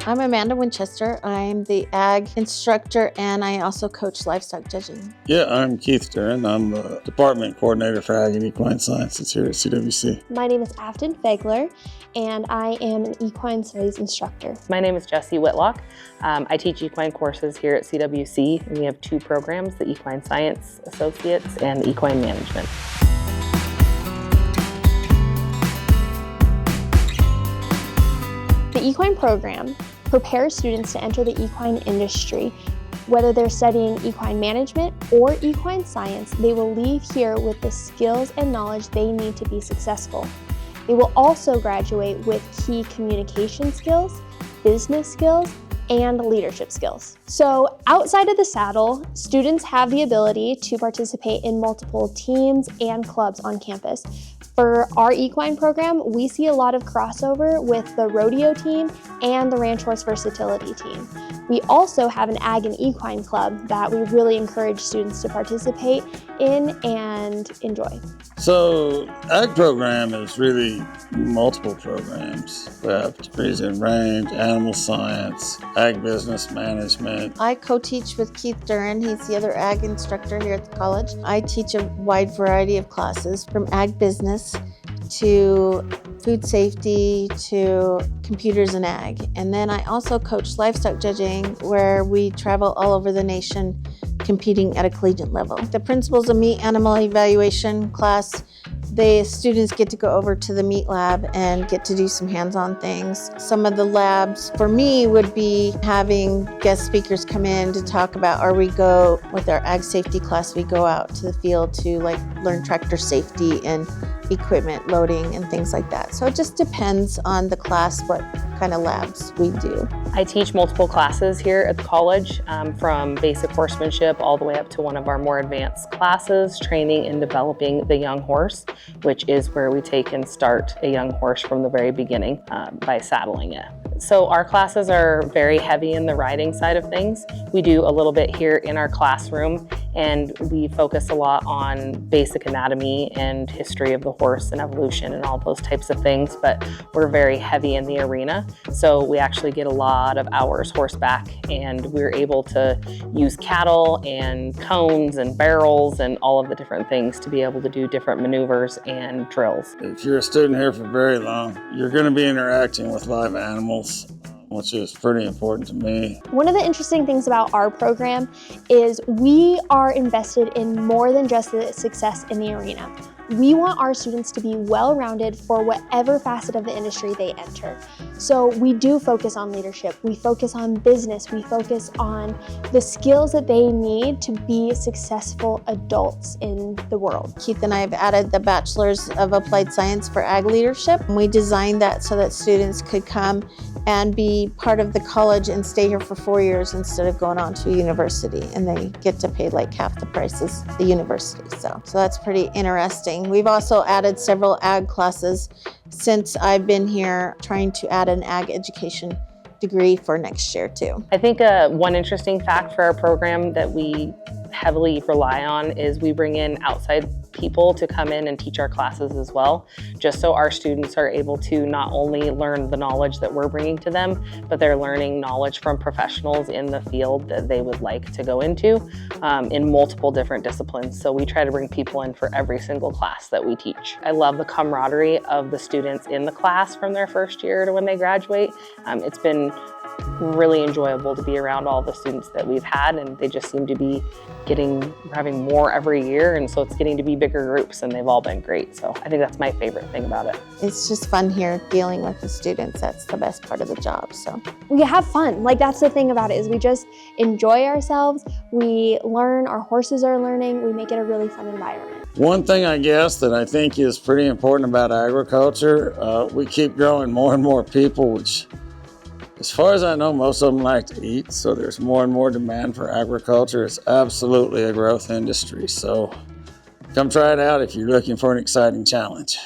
I'm Amanda Winchester. I'm the ag instructor and I also coach livestock judging. Yeah, I'm Keith Duran. I'm the department coordinator for Ag Equine Sciences here at CWC. My name is Afton Fegler and I am an equine studies instructor. My name is Jessie Whitlock. I teach equine courses here at CWC, and we have two programs, the Equine Science Associates and Equine Management. The equine program prepares students to enter the equine industry. Whether they're studying equine management or equine science, they will leave here with the skills and knowledge they need to be successful. They will also graduate with key communication skills, business skills, and leadership skills. So outside of the saddle, students have the ability to participate in multiple teams and clubs on campus. For our equine program, we see a lot of crossover with the rodeo team and the ranch horse versatility team. We also have an ag and equine club that we really encourage students to participate in and enjoy. So, ag program is really multiple programs. We have degrees in range, animal science, ag business management. I co-teach with Keith Duran. He's the other ag instructor here at the college. I teach a wide variety of classes from ag business to food safety to computers and ag. And then I also coach livestock judging where we travel all over the nation competing at a collegiate level. The principles of meat animal evaluation class, the students get to go over to the meat lab and get to do some hands-on things. Some of the labs for me would be having guest speakers come in to talk about, or we go with our ag safety class, we go out to the field to learn tractor safety and equipment loading and things like that. So it just depends on the class what kind of labs we do. I teach multiple classes here at the college, from basic horsemanship all the way up to one of our more advanced classes, training and developing the young horse, which is where we take and start a young horse from the very beginning by saddling it. So our classes are very heavy in the riding side of things. We do a little bit here in our classroom, and we focus a lot on basic anatomy and history of the horse and evolution and all those types of things, but we're very heavy in the arena. So we actually get a lot of hours horseback, and we're able to use cattle and cones and barrels and all of the different things to be able to do different maneuvers and drills. If you're a student here for very long, you're going to be interacting with live animals, which is pretty important to me. One of the interesting things about our program is we are invested in more than just the success in the arena. We want our students to be well-rounded for whatever facet of the industry they enter. So we do focus on leadership, we focus on business, we focus on the skills that they need to be successful adults in the world. Keith and I have added the Bachelor's of Applied Science for Ag Leadership. We designed that so that students could come and be part of the college and stay here for 4 years instead of going on to a university, and they get to pay half the price as the university. So that's pretty interesting. We've also added several ag classes since I've been here, trying to add an ag education degree for next year too. I think one interesting fact for our program that we heavily rely on is we bring in outside people to come in and teach our classes as well, just so our students are able to not only learn the knowledge that we're bringing to them, but they're learning knowledge from professionals in the field that they would like to go into in multiple different disciplines. So we try to bring people in for every single class that we teach. I love the camaraderie of the students in the class from their first year to when they graduate. It's been really enjoyable to be around all the students that we've had, and they just seem to be having more every year, and so it's getting to be bigger groups, and they've all been great. So I think that's my favorite thing about it. It's just fun here dealing with the students. That's the best part of the job. So we have fun. That's the thing about it, is we just enjoy ourselves. We learn, our horses are learning. We make it a really fun environment. One thing I guess that I think is pretty important about agriculture, we keep growing more and more people, which, as far as I know, most of them like to eat, so there's more and more demand for agriculture. It's absolutely a growth industry, so come try it out if you're looking for an exciting challenge.